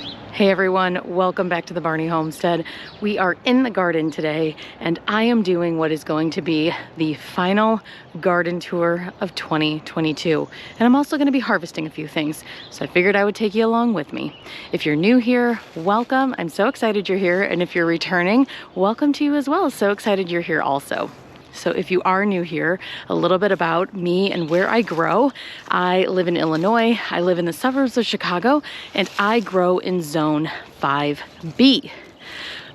Hey everyone, welcome back to the Barney Homestead. We are in the garden today and I am doing what is going to be the final garden tour of 2022. And I'm also going to be harvesting a few things, so I figured I would take you along with me. If you're new here, welcome. I'm so excited you're here. And if you're returning, welcome to you as well. So excited you're here also. So if you are new here, a little bit about me and where I grow. I live in Illinois, I live in the suburbs of Chicago, and I grow in zone 5B.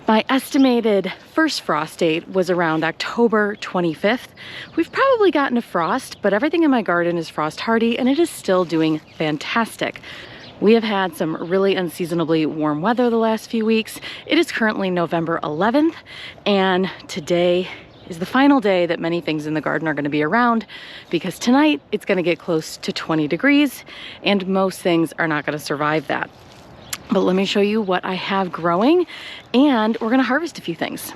My estimated first frost date was around October 25th. We've probably gotten a frost, but everything in my garden is frost hardy and it is still doing fantastic. We have had some really unseasonably warm weather the last few weeks. It is currently November 11th, and today is the final day that many things in the garden are going to be around, because tonight it's going to get close to 20 degrees and most things are not going to survive that. But let me show you what I have growing, and we're going to harvest a few things.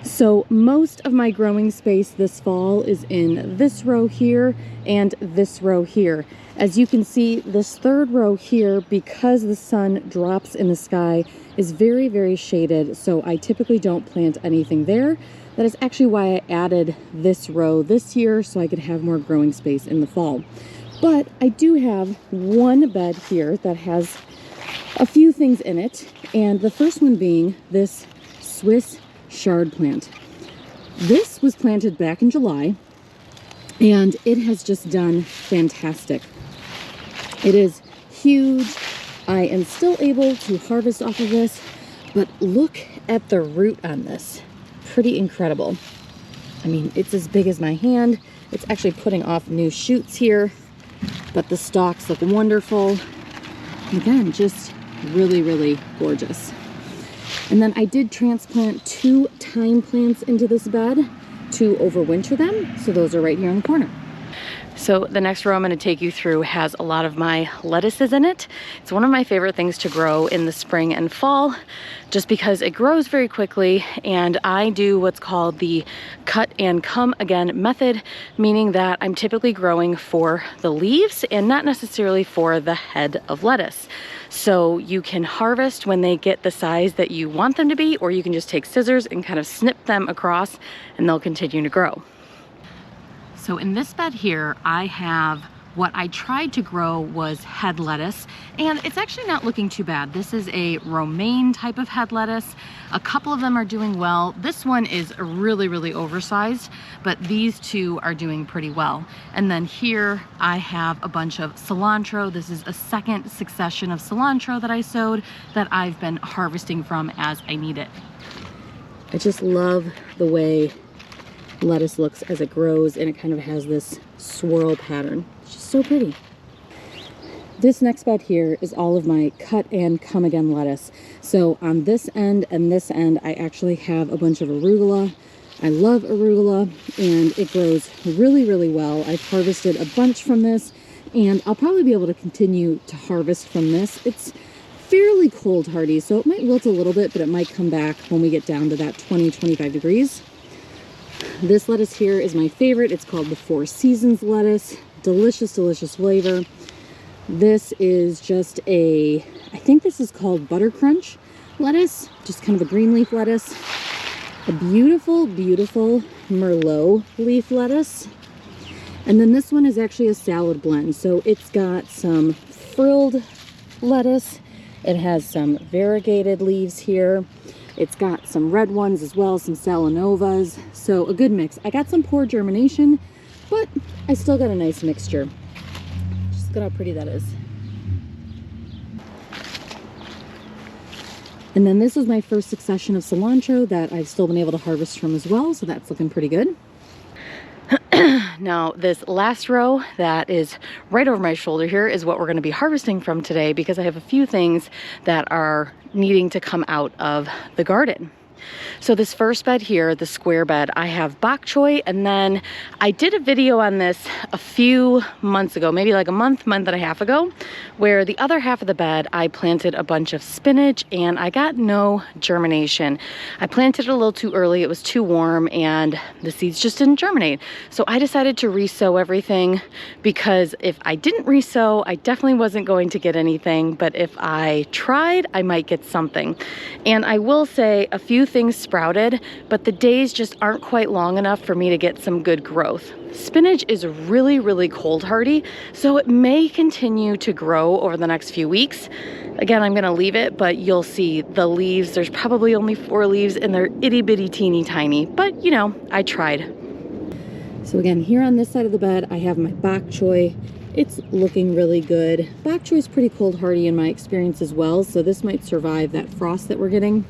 So most of my growing space this fall is in this row here and this row here. As you can see, this third row here, because the sun drops in the sky, is very, very shaded. So I typically don't plant anything there. That is actually why I added this row this year, so I could have more growing space in the fall. But I do have one bed here that has a few things in it, and the first one being this Swiss chard plant. This was planted back in July, and it has just done fantastic. It is huge. I am still able to harvest off of this, but look at the root on this. Pretty incredible. I mean, it's as big as my hand. It's actually putting off new shoots here, but the stalks look wonderful. Again, just really, really gorgeous. And then I did transplant 2 thyme plants into this bed to overwinter them. So those are right here in the corner. So the next row I'm going to take you through has a lot of my lettuces in it. It's one of my favorite things to grow in the spring and fall, just because it grows very quickly, and I do what's called the cut and come again method, meaning that I'm typically growing for the leaves and not necessarily for the head of lettuce. So you can harvest when they get the size that you want them to be, or you can just take scissors and kind of snip them across and they'll continue to grow. So in this bed here, I have what I tried to grow was head lettuce, and it's actually not looking too bad. This is a romaine type of head lettuce. A couple of them are doing well. This one is really, really oversized, but these two are doing pretty well. And then here I have a bunch of cilantro. This is a second succession of cilantro that I sowed that I've been harvesting from as I need it. I just love the way lettuce looks as it grows, and it kind of has this swirl pattern. It's just so pretty. This next bed here is all of my cut and come again lettuce. So on this end and this end, I actually have a bunch of arugula. I love arugula, and it grows really, really well. I've harvested a bunch from this, and I'll probably be able to continue to harvest from this. It's fairly cold hardy, so it might wilt a little bit, but it might come back when we get down to that 20-25 degrees. This lettuce here is my favorite. It's called the Four Seasons lettuce. Delicious, delicious flavor. This is just I think this is called Butter Crunch lettuce, just kind of a green leaf lettuce. A beautiful, beautiful Merlot leaf lettuce. And then this one is actually a salad blend. So it's got some frilled lettuce. It has some variegated leaves here. It's got some red ones as well, some Salanovas, so a good mix. I got some poor germination, but I still got a nice mixture. Just look at how pretty that is. And then this was my first succession of cilantro that I've still been able to harvest from as well, so that's looking pretty good. Now this last row that is right over my shoulder here is what we're going to be harvesting from today, because I have a few things that are needing to come out of the garden. So this first bed here, the square bed, I have bok choy, and then I did a video on this a few months ago, maybe like a month and a half ago, where the other half of the bed, I planted a bunch of spinach and I got no germination. I planted it a little too early, it was too warm, and the seeds just didn't germinate. So I decided to resow everything, because if I didn't resow, I definitely wasn't going to get anything, but if I tried, I might get something. And I will say a few things sprouted, but the days just aren't quite long enough for me to get some good growth. Spinach is really, really cold hardy, so it may continue to grow over the next few weeks. Again, I'm gonna leave it, but you'll see the leaves, there's probably only 4 leaves and they're itty bitty teeny tiny, but you know, I tried. So again, here on this side of the bed, I have my bok choy. It's looking really good. Bok choy is pretty cold hardy in my experience as well, so this might survive that frost that we're getting.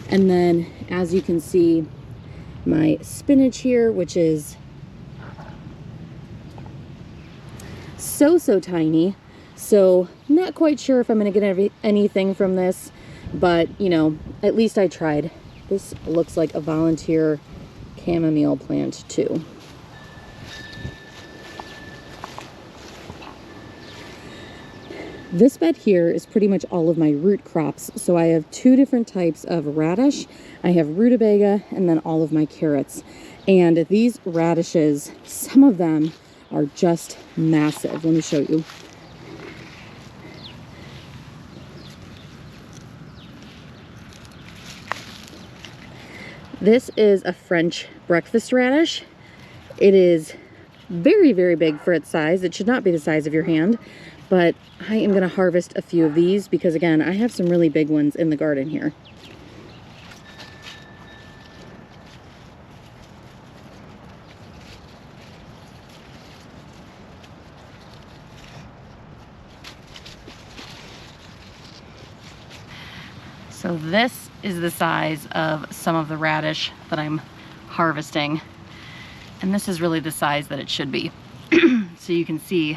And then, as you can see, my spinach here, which is so tiny. So not quite sure if I'm gonna get anything from this, but you know, at least I tried. This looks like a volunteer chamomile plant too. This bed here is pretty much all of my root crops. So I have 2 different types of radish. I have rutabaga and then all of my carrots. And these radishes, some of them are just massive. Let me show you. This is a French breakfast radish. It is very, very big for its size. It should not be the size of your hand. But I am going to harvest a few of these because, again, I have some really big ones in the garden here. So this is the size of some of the radish that I'm harvesting. And this is really the size that it should be. So you can see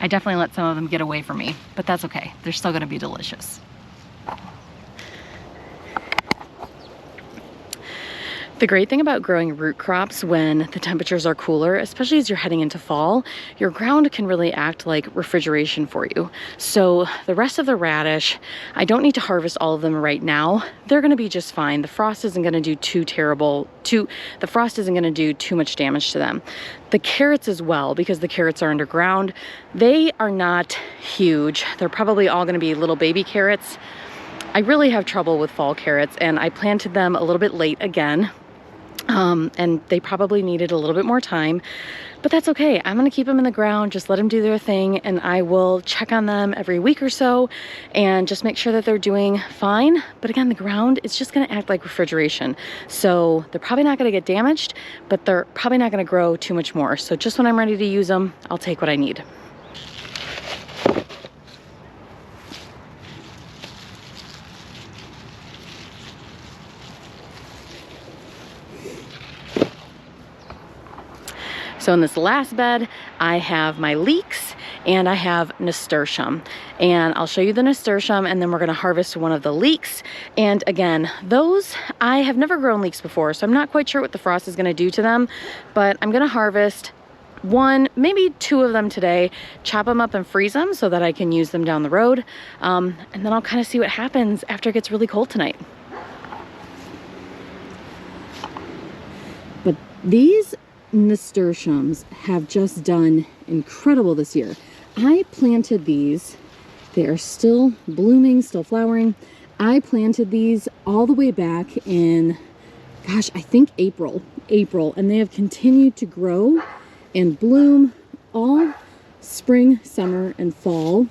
I definitely let some of them get away from me, but that's okay. They're still gonna be delicious. The great thing about growing root crops when the temperatures are cooler, especially as you're heading into fall, your ground can really act like refrigeration for you. So the rest of the radish, I don't need to harvest all of them right now. They're gonna be just fine. The frost isn't gonna do the frost isn't gonna do too much damage to them. The carrots as well, because the carrots are underground, they are not huge. They're probably all gonna be little baby carrots. I really have trouble with fall carrots, and I planted them a little bit late again. And they probably needed a little bit more time, but that's okay. I'm gonna keep them in the ground, just let them do their thing, and I will check on them every week or so and just make sure that they're doing fine. But again, the ground is just gonna act like refrigeration. So they're probably not gonna get damaged, but they're probably not gonna grow too much more. So just when I'm ready to use them, I'll take what I need. So in this last bed, I have my leeks and I have nasturtium. And I'll show you the nasturtium, and then we're gonna harvest one of the leeks. And again, those, I have never grown leeks before, so I'm not quite sure what the frost is gonna do to them, but I'm gonna harvest 1, maybe 2 of them today, chop them up and freeze them so that I can use them down the road. And then I'll kind of see what happens after it gets really cold tonight. But these nasturtiums have just done incredible this year. I planted these, they are still blooming, still flowering. I planted these all the way back in, gosh, I think April, and they have continued to grow and bloom all spring, summer, and fall.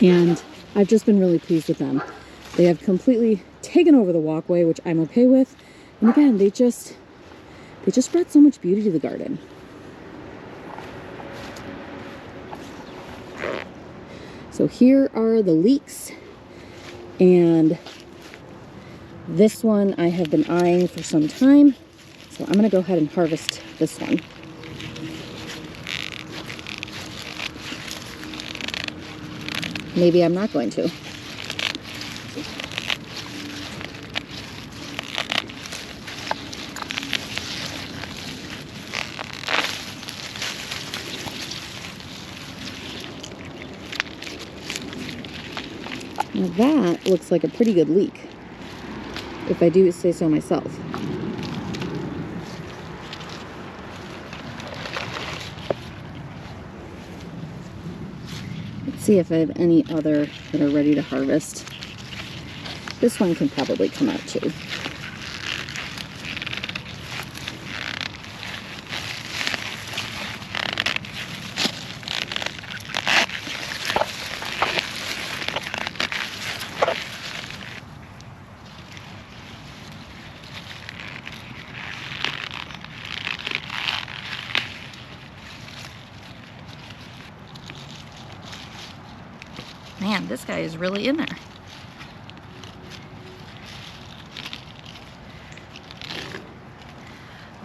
And I've just been really pleased with them. They have completely taken over the walkway, which I'm okay with. And again, they just brought so much beauty to the garden. So here are the leeks, and this one I have been eyeing for some time. So I'm gonna go ahead and harvest this one. Maybe I'm not going to. Now that looks like a pretty good leek, if I do say so myself. Let's see if I have any other that are ready to harvest. This one can probably come out too. Man, this guy is really in there.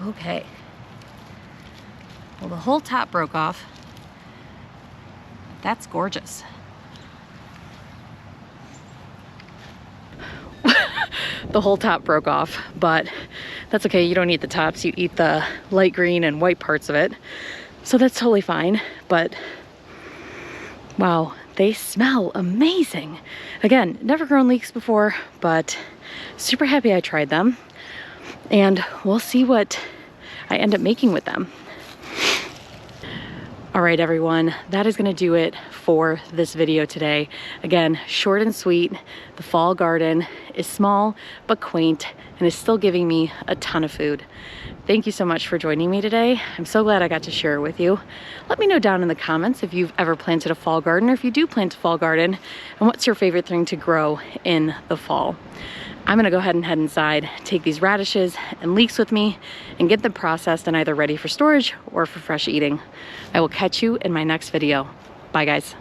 Okay. Well, the whole top broke off. That's gorgeous. The whole top broke off, but that's okay. You don't eat the tops. You eat the light green and white parts of it. So that's totally fine, but wow, they smell amazing. Again, never grown leeks before, but super happy I tried them. And we'll see what I end up making with them. All right, everyone, that is gonna do it for this video today. Again, short and sweet. The fall garden is small but quaint and is still giving me a ton of food. Thank you so much for joining me today. I'm so glad I got to share it with you. Let me know down in the comments if you've ever planted a fall garden, or if you do plant a fall garden, and what's your favorite thing to grow in the fall. I'm gonna go ahead and head inside, take these radishes and leeks with me, and get them processed and either ready for storage or for fresh eating. I will catch you in my next video. Bye, guys.